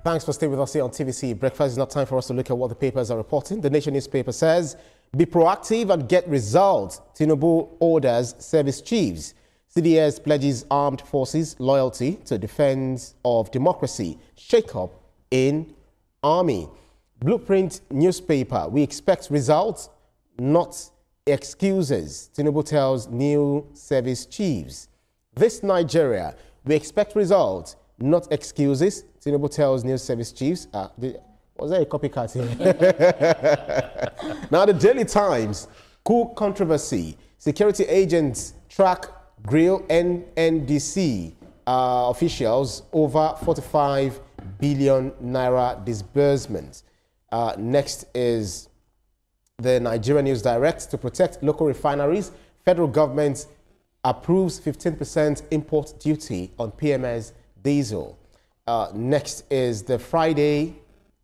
Thanks for staying with us here on TVC Breakfast. It's not time for us to look at what the papers are reporting. The Nation newspaper says, be proactive and get results. Tinubu orders service chiefs. CDS pledges armed forces loyalty to defense of democracy. Shake-up in army. Blueprint newspaper, we expect results, not excuses. Tinubu tells new service chiefs. This Nigeria, we expect results, not excuses. Tinubu tells new service chiefs. Was there a copycat here? Now, the Daily Times, coup controversy. Security agents track grill NDC officials over 45 billion naira disbursement. Next is the Nigerian News Direct. To protect local refineries, federal government approves 15% import duty on PMS diesel. Next is the Friday,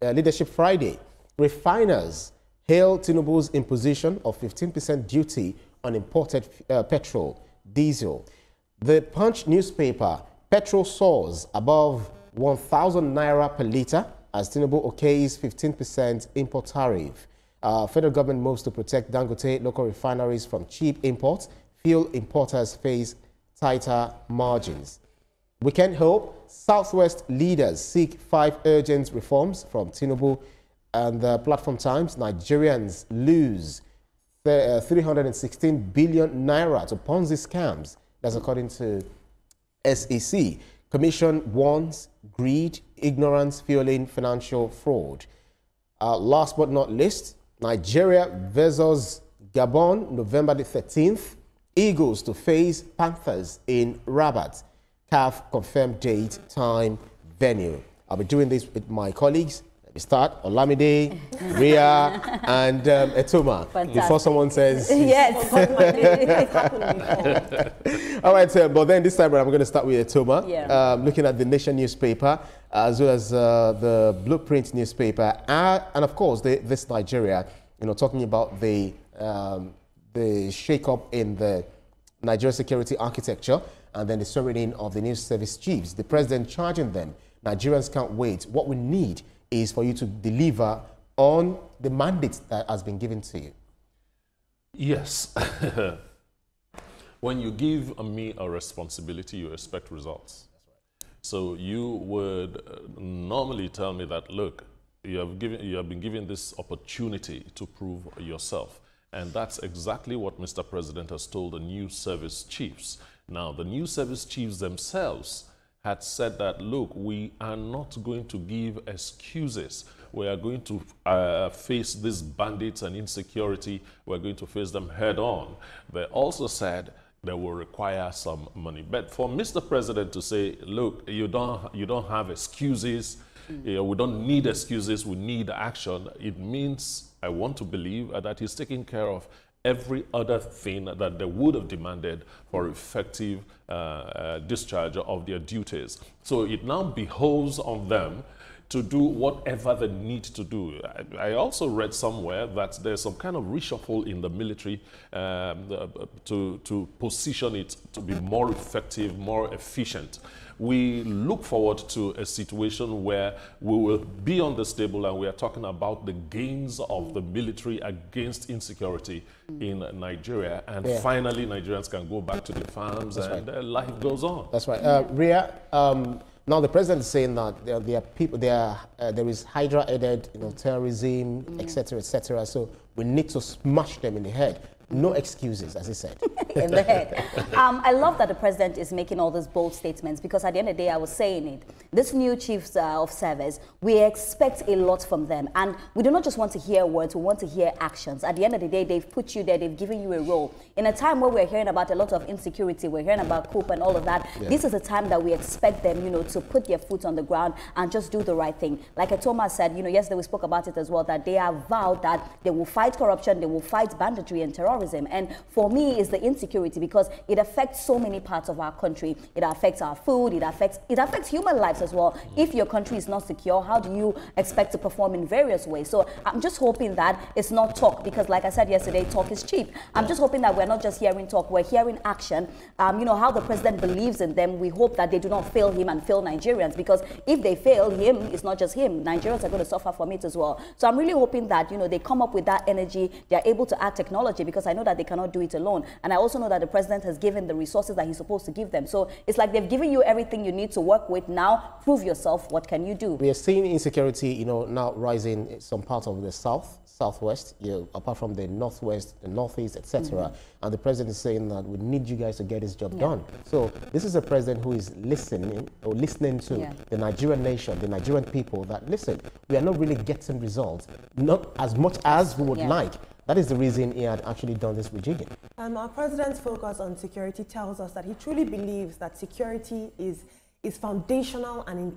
Leadership Friday. Refiners hail Tinubu's imposition of 15% duty on imported petrol, diesel. The Punch newspaper, petrol soars above 1,000 naira per litre as Tinubu okays 15% import tariff. Federal government moves to protect Dangote local refineries from cheap imports. Fuel importers face tighter margins. Weekend hope, Southwest leaders seek 5 urgent reforms from Tinubu. And the Platform Times, Nigerians lose 316 billion naira to Ponzi scams. That's according to SEC. Commission warns greed, ignorance fueling financial fraud. Last but not least, Nigeria versus Gabon, November the 13th. Eagles to face Panthers in Rabat. CAF confirmed date, time, venue. I'll be doing this with my colleagues. Let me start. Olamide, Ria, and Etoma. Fantastic. Before someone says... Yes. All right, but then this time I'm going to start with Etoma. Yeah. Looking at the Nation newspaper, as well as the Blueprint newspaper, and of course, this Nigeria, talking about the shake-up in the Nigeria security architecture, and then the swearing in of the new service chiefs. The president charging them, Nigerians can't wait. What we need is for you to deliver on the mandate that has been given to you. Yes. When you give me a responsibility, you expect results. That's right. So you would normally tell me that, look, you have been given this opportunity to prove yourself. And that's exactly what Mr. President has told the new service chiefs. Now, the new service chiefs themselves had said that, look, we are not going to give excuses. We are going to face these bandits and insecurity. We're going to face them head on. They also said they will require some money. But for Mr. President to say, look, you don't have excuses, we don't need excuses, we need action, it means, I want to believe, that he's taking care of every other thing that they would have demanded for effective discharge of their duties. So it now behoves on them to do whatever they need to do. I also read somewhere that there's some kind of reshuffle in the military to position it to be more effective, more efficient. We look forward to a situation where we will be on this table and we are talking about the gains of the military against insecurity in Nigeria. And finally, Nigerians can go back to the farms. That's and right. Life goes on. That's right. Ria, now the president is saying that there are people, there is Hydra-aided terrorism, etc., etc. So we need to smash them in the head. No excuses, as he said. In the head. I love that the president is making all these bold statements, because at the end of the day, I was saying it. This new chiefs of service, we expect a lot from them. And we do not just want to hear words, we want to hear actions. At the end of the day, they've put you there, they've given you a role. In a time where we're hearing about a lot of insecurity, we're hearing about coup and all of that, this is a time that we expect them, to put their foot on the ground and just do the right thing. Like Atoma said, yesterday we spoke about it as well, that they have vowed that they will fight corruption, they will fight banditry and terrorism. terrorism. And for me, it's the insecurity, because it affects so many parts of our country. It affects our food, it affects human lives as well. If your country is not secure, how do you expect to perform in various ways? So I'm just hoping that it's not talk, because like I said yesterday, talk is cheap. I'm just hoping that we're not just hearing talk, we're hearing action. You know, how the president believes in them, we hope that they do not fail him and fail Nigerians, because if they fail him, it's not just him. Nigerians are going to suffer from it as well. So I'm really hoping that, you know, they come up with that energy, they're able to add technology, because I know that they cannot do it alone. And I also know that the president has given the resources that he's supposed to give them. So it's like they've given you everything you need to work with. Now, prove yourself. What can you do? We are seeing insecurity, you know, now rising in some parts of the southwest, you know, apart from the northwest, the northeast, etc. And the president is saying that we need you guys to get this job done. So this is a president who is listening to the Nigerian nation, the Nigerian people, that listen, we are not really getting results, not as much as we would like. That is the reason he had actually done this rejigging. Our president's focus on security tells us that he truly believes that security is foundational and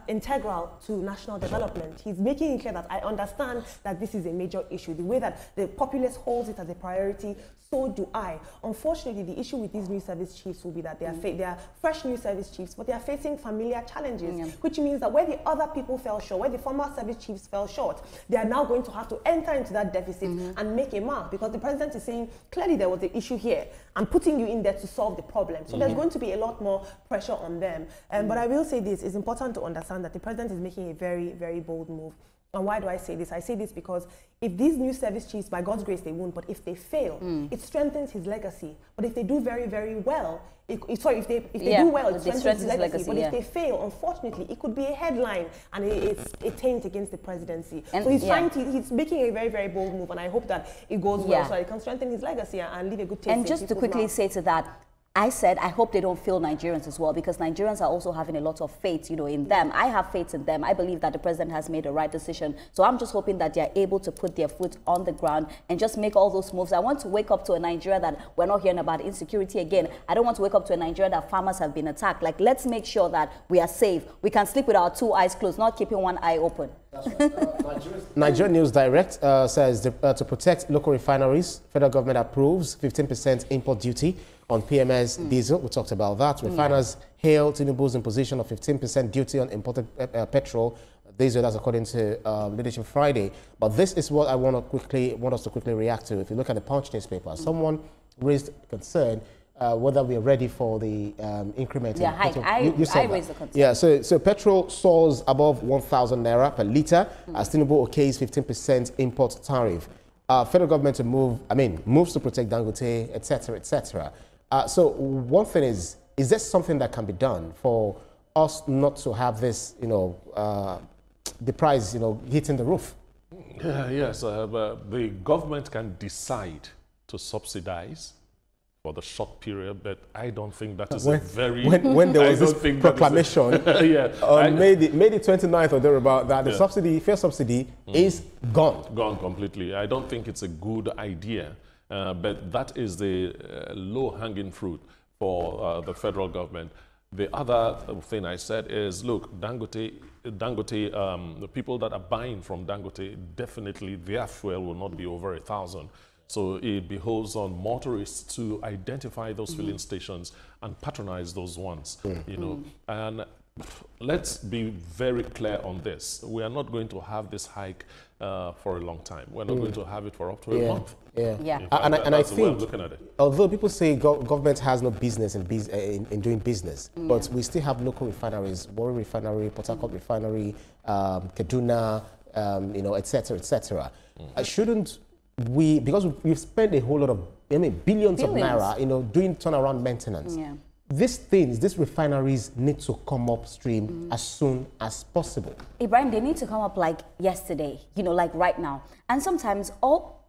integral to national development. He's making it clear that I understand that this is a major issue. The way that the populace holds it as a priority, so do I. Unfortunately, the issue with these new service chiefs will be that they are fresh new service chiefs, but they are facing familiar challenges, which means that where the other people fell short, where the former service chiefs fell short, they are now going to have to enter into that deficit and make a mark, because the president is saying, clearly there was an issue here. I'm putting you in there to solve the problem. So there's going to be a lot more pressure on them. But I will say this, it's important to understand that the president is making a very, very bold move. And why do I say this? I say this because if these new service chiefs, by God's grace, they won't, but if they fail, it strengthens his legacy. But if they do very, very well, if they do well, it strengthens his legacy. But if they fail, unfortunately, it could be a headline and it's a taint against the presidency. And so he's making a very, very bold move, and I hope that it goes well so that it can strengthen his legacy and leave a good taste in people's mouth. And just to quickly say to that, I said, I hope they don't fail Nigerians as well, because Nigerians are also having a lot of faith, you know, in them. I have faith in them. I believe that the president has made the right decision. So I'm just hoping that they're able to put their foot on the ground and just make all those moves. I want to wake up to a Nigeria that we're not hearing about insecurity again. I don't want to wake up to a Nigeria that farmers have been attacked. Like, let's make sure that we are safe. We can sleep with our two eyes closed, not keeping one eye open. That's right. Nigeria News Direct says to protect local refineries, federal government approves 15% import duty on PMS diesel. We talked about that. Refiners hail Tinubu's imposition of 15% duty on imported petrol diesel. That's according to Leadership Friday. But this is what I want us to quickly react to. If you look at the Punch newspaper, someone raised concern whether we are ready for the increment. Yeah, hike. I raised the concern. Yeah, so petrol soars above 1,000 naira per litre as Tinubu okays 15% import tariff. Federal government to moves to protect Dangote, etc., etc. So one thing is there something that can be done for us not to have this, you know, the price, you know, hitting the roof? Yes, the government can decide to subsidize for the short period, but I don't think that is when there was this proclamation on May the 29th or thereabout that the fuel subsidy is gone completely. I don't think it's a good idea, but that is the low-hanging fruit for the federal government. The other thing I said is, look, Dangote, the people that are buying from Dangote, definitely their fuel will not be over 1,000. So it behoves on motorists to identify those filling stations and patronize those ones, you know. And let's be very clear on this. We are not going to have this hike for a long time. We're not going to have it for up to a month. And I think, although people say government has no business in doing business, but we still have local refineries, Warri Refinery, Port Harcourt Refinery, Kaduna, you know, etc., etc. Shouldn't we, because we've spent a whole lot of, billions of naira, you know, doing turnaround maintenance. These refineries need to come upstream as soon as possible. Ibrahim, they need to come up like yesterday, you know, like right now. And sometimes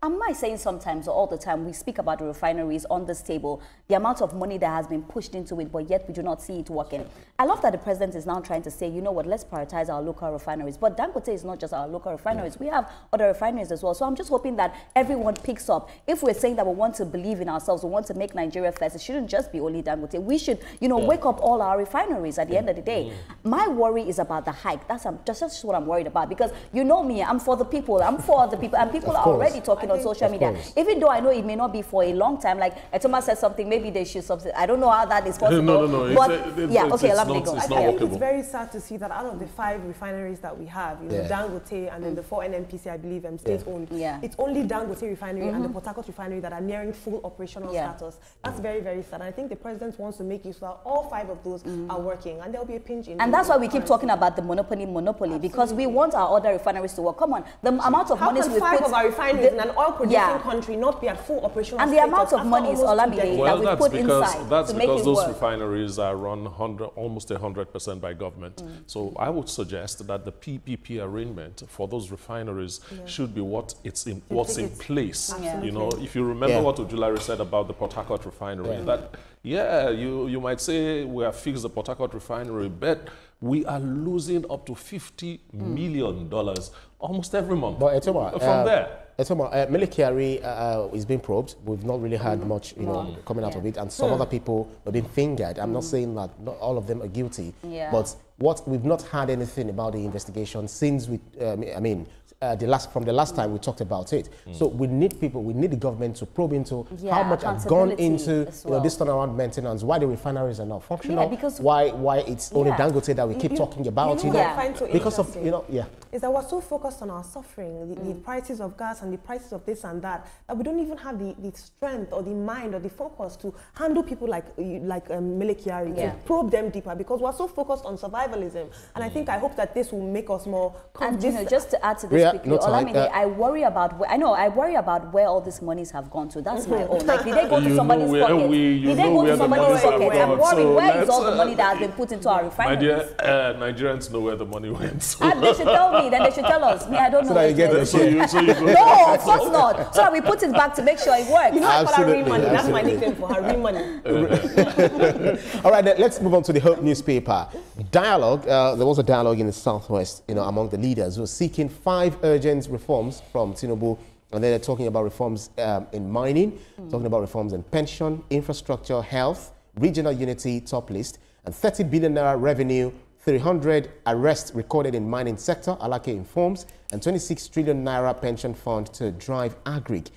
am I saying sometimes or all the time, we speak about the refineries on this table, the amount of money that has been pushed into it, but yet we do not see it working. I love that the president is now trying to say, you know what, let's prioritize our local refineries. But Dangote is not just our local refineries. We have other refineries as well. So I'm just hoping that everyone picks up. If we're saying that we want to believe in ourselves, we want to make Nigeria first, it shouldn't just be only Dangote. We should, you know, wake up all our refineries at the end of the day. My worry is about the hike. That's just what I'm worried about, because you know me, I'm for the people. I'm for the people, and people are already talking talking on social media. Even though I know it may not be for a long time, like Etoma said something, maybe they should subsidize. I don't know how that is possible. No. But okay, let me go. It's I not think workable. it's very sad to see that out of the 5 refineries that we have, you know, Dangote and then the 4 NNPC, I believe, state-owned. It's only Dangote refinery and the Port Harcourt refinery that are nearing full operational status. That's very, very sad. And I think the president wants to make use that all 5 of those are working, and there'll be a pinch in. And that's why we keep talking about the monopoly, because we want our other refineries to work. Come on, the amount of money we put. 5 of our refineries in an oil-producing country not be at full operational and the amount of money is Olamide that we put inside that's to make because it those work. refineries are run almost 100% by government. So I would suggest that the PPP arrangement for those refineries should be what's in place. You know, if you remember what Ojulari said about the Port Harcourt refinery, that you might say we have fixed the Port Harcourt refinery, but we are losing up to $50 million almost every month. But Etoma, from there. Milikiari is being probed. We've not really had much, you know, coming out of it, and some other people have been fingered. I'm not saying that not all of them are guilty, but we've not had anything about the investigation since we. From the last time we talked about it. So we need people, we need the government to probe into how much has gone into this turnaround maintenance, why the refineries are not functional, why it's only Dangote that we keep talking about. You know what I find so because of is that we're so focused on our suffering, the prices of gas and the prices of this and that we don't even have the strength or the mind or the focus to handle people like Milikiari, to probe them deeper, because we're so focused on survivalism. And I hope that this will make us more confident. And just to add to this quickly, Olamide, I worry about where all these monies have gone to. That's my own. Like, did they go to somebody's pocket? Did they go to somebody's pocket? I'm worried. Where is all the money that has been put into our refineries? My dear, Nigerians know where the money went. And they should tell me. Then they should tell us. I don't know. So that you get it. So you go. No, of course not. So that we put it back to make sure it works. You know, I call her real money. That's my nickname for her, real money. All right, then, let's move on to the Hope newspaper. Dialogue. There was a dialogue in the Southwest, among the leaders who are seeking 5 urgent reforms from Tinubu. And then they're talking about reforms in mining, talking about reforms in pension, infrastructure, health, regional unity, top list, and 30 billion naira revenue, 300 arrests recorded in mining sector, Alake informs, and 26 trillion naira pension fund to drive agric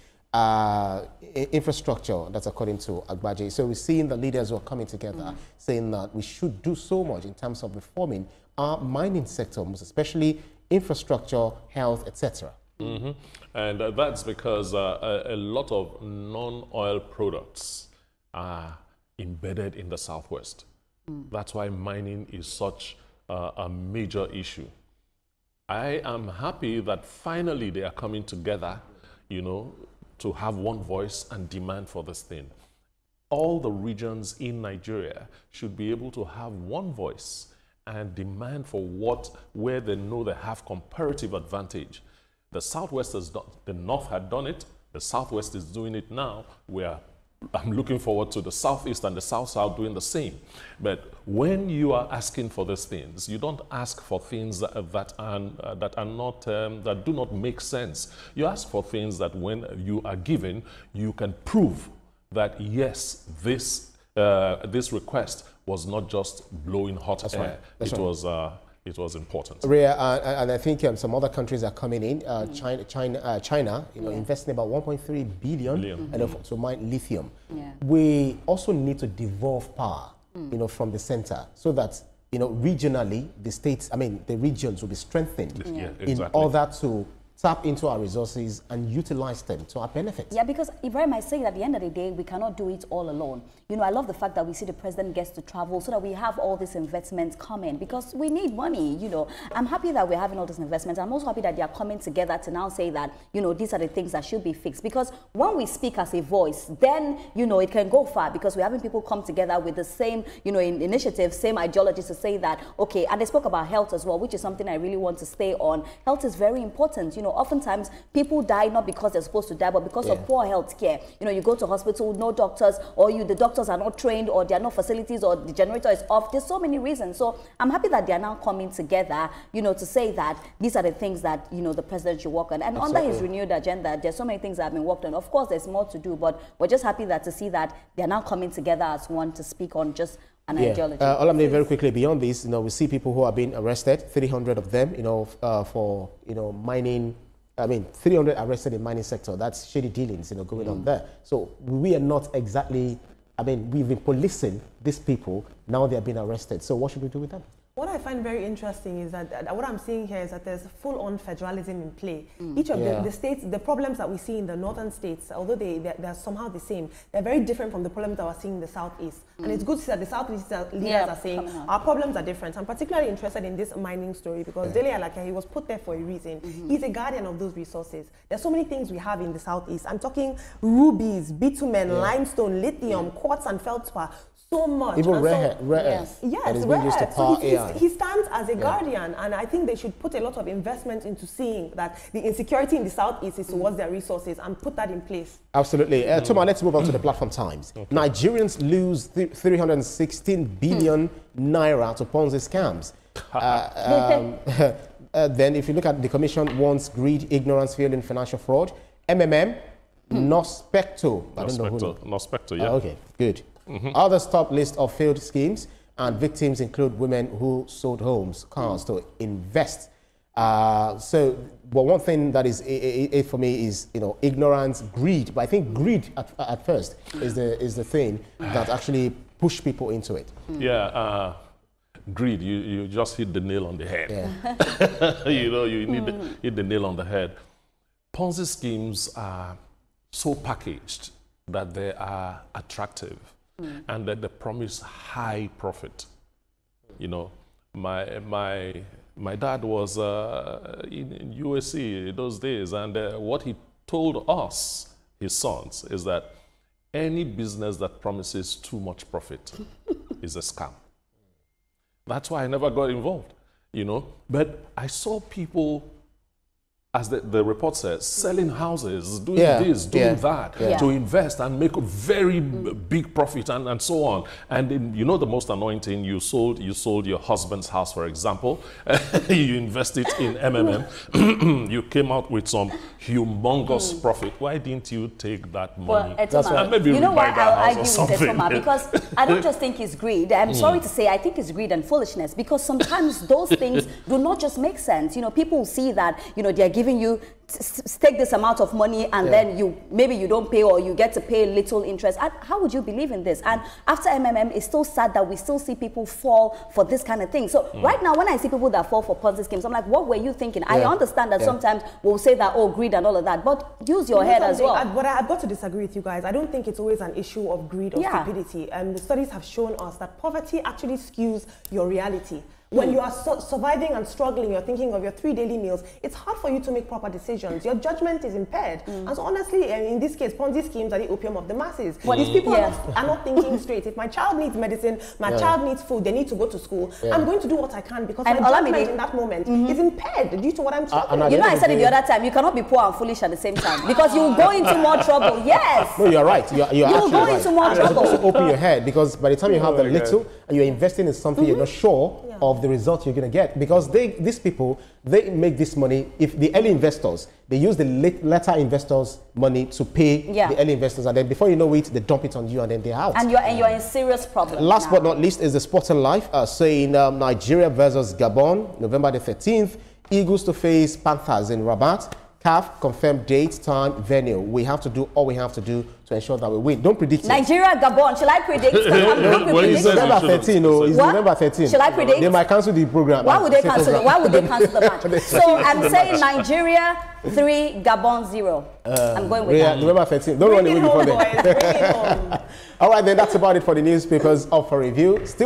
infrastructure. That's according to Agbaje. So we're seeing the leaders who are coming together saying that we should do so much in terms of reforming our mining sector, most especially infrastructure, health, etc. And that's because a lot of non-oil products are embedded in the Southwest. That's why mining is such a major issue. I am happy that finally they are coming together, to have one voice and demand for this thing. All the regions in Nigeria should be able to have one voice and demand for where they know they have comparative advantage. The Southwest has done, the North had done it, the Southwest is doing it now. I'm looking forward to the Southeast and the South-South doing the same. But when you are asking for these things, you don't ask for things that do not make sense. You ask for things that when you are given, you can prove that yes, this request was not just blowing hot air. It was important. Rhea, and I think some other countries are coming in. China, investing about 1.3 billion to mine lithium. We also need to devolve power, from the center, so that regionally the regions will be strengthened in order to tap into our resources and utilize them to our benefit. Yeah, because Ibrahim, I say that at the end of the day, we cannot do it all alone. I love the fact that we see the president gets to travel so that we have all these investments coming, because we need money, I'm happy that we're having all these investments. I'm also happy that they are coming together to now say that, these are the things that should be fixed. Because when we speak as a voice, then, it can go far, because we're having people come together with the same, initiatives, same ideologies to say that, okay, and they spoke about health as well, which is something I really want to stay on. Health is very important. Oftentimes people die not because they're supposed to die, but because of poor health care. You go to hospital, no doctors, or the doctors are not trained, or there are no facilities, or the generator is off. There's so many reasons. So I'm happy that they are now coming together, to say that these are the things that, the president should work on. And under his renewed agenda, there's so many things that have been worked on. Of course, there's more to do, but we're just happy to see that they're now coming together as one to speak on just an ideology. Olamide, very quickly, beyond this, we see people who are being arrested, 300 of them, for, mining I mean, 300 arrested in mining sector. That's shady dealings, going on there. So we are not exactly, I mean, we've been policing these people. Now they're being arrested. So what should we do with them? What I find very interesting is that what I'm seeing here is that there's full-on federalism in play. Each of the states, the problems that we see in the northern states, although they're somehow the same, they're very different from the problems that we're seeing in the southeast. And it's good to see that the southeast leaders are saying our problems are different. I'm particularly interested in this mining story because Dele Alake, he was put there for a reason. He's a guardian of those resources. There's so many things we have in the southeast. I'm talking rubies, bitumen, limestone, lithium, quartz and feldspar. So much. Even rare earth. Yes, rare earth. So he stands as a guardian, and I think they should put a lot of investment into seeing that the insecurity in the southeast is towards their resources and put that in place. Absolutely. Toma, let's move on to the platform times. Okay. Nigerians lose 316 billion naira to Ponzi scams. Then if you look at the commission wants greed, ignorance, failure in financial fraud. MMM, Nospecto. Nospecto, yeah. Okay, good. Others top list of failed schemes, and victims include women who sold homes, cars to invest. But one thing that is for me is ignorance, greed. But I think greed at first is the thing that actually push people into it. Yeah, greed. You just hit the nail on the head. Yeah. You need to hit the nail on the head. Ponzi schemes are so packaged that they are attractive. And that they promise high profit. My dad was in USC those days, and what he told us, his sons, is that any business that promises too much profit is a scam. That's why I never got involved, But I saw people, as the report says, selling houses, doing this, doing that, to invest and make a very big profit and so on. And then, the most annoying thing, you sold your husband's house, for example. You invested in MMM. You came out with some humongous profit. Why didn't you take that money? And maybe you know why I'll argue with something. Etoma? Because I don't just think it's greed. I'm sorry to say, I think it's greed and foolishness, because sometimes those things do not just make sense. People see that, they're giving you, stake this amount of money, and then maybe you don't pay, or you get to pay little interest. How would you believe in this? And after MMM, it's still sad that we still see people fall for this kind of thing. So right now, when I see people that fall for Ponzi schemes, I'm like, what were you thinking? I understand that sometimes we'll say that, oh, greed and all of that, but use your head as well. But I've got to disagree with you guys. I don't think it's always an issue of greed or stupidity. The studies have shown us that poverty actually skews your reality. When you are surviving and struggling, you're thinking of your 3 daily meals, it's hard for you to make proper decisions. Your judgment is impaired. And so honestly, in this case, Ponzi schemes are the opium of the masses. These people are not thinking straight. If my child needs medicine, my child needs food, they need to go to school, I'm going to do what I can, because my judgment in that moment is impaired due to what I'm talking about. I said it the other time, you cannot be poor and foolish at the same time, because you will go into more trouble. Yes. No, you're right. You're will go into more trouble. You're supposed to open your head, because by the time you have the little and you're investing in something you're not sure of the result you're going to get, because these people, they make this money. If the early investors, they use the later investors' money to pay the early investors, and then before you know it, they dump it on you, and then they're out. And you're in serious problem. Last but not least is the Sporting Life, saying Nigeria versus Gabon, November the 13th. Eagles to face Panthers in Rabat. CAF confirmed date, time, venue. We have to do all we have to do to ensure that we win. Don't predict it. Nigeria, Gabon. Shall I predict? It's November 13. No, it's November 13. Shall I predict? They might cancel the program. Why would they cancel it? Why would they cancel the match? So I'm saying Nigeria 3, Gabon 0. I'm going with that. November 13. Don't run away before then. All right, then that's about it for the newspapers up for review. Still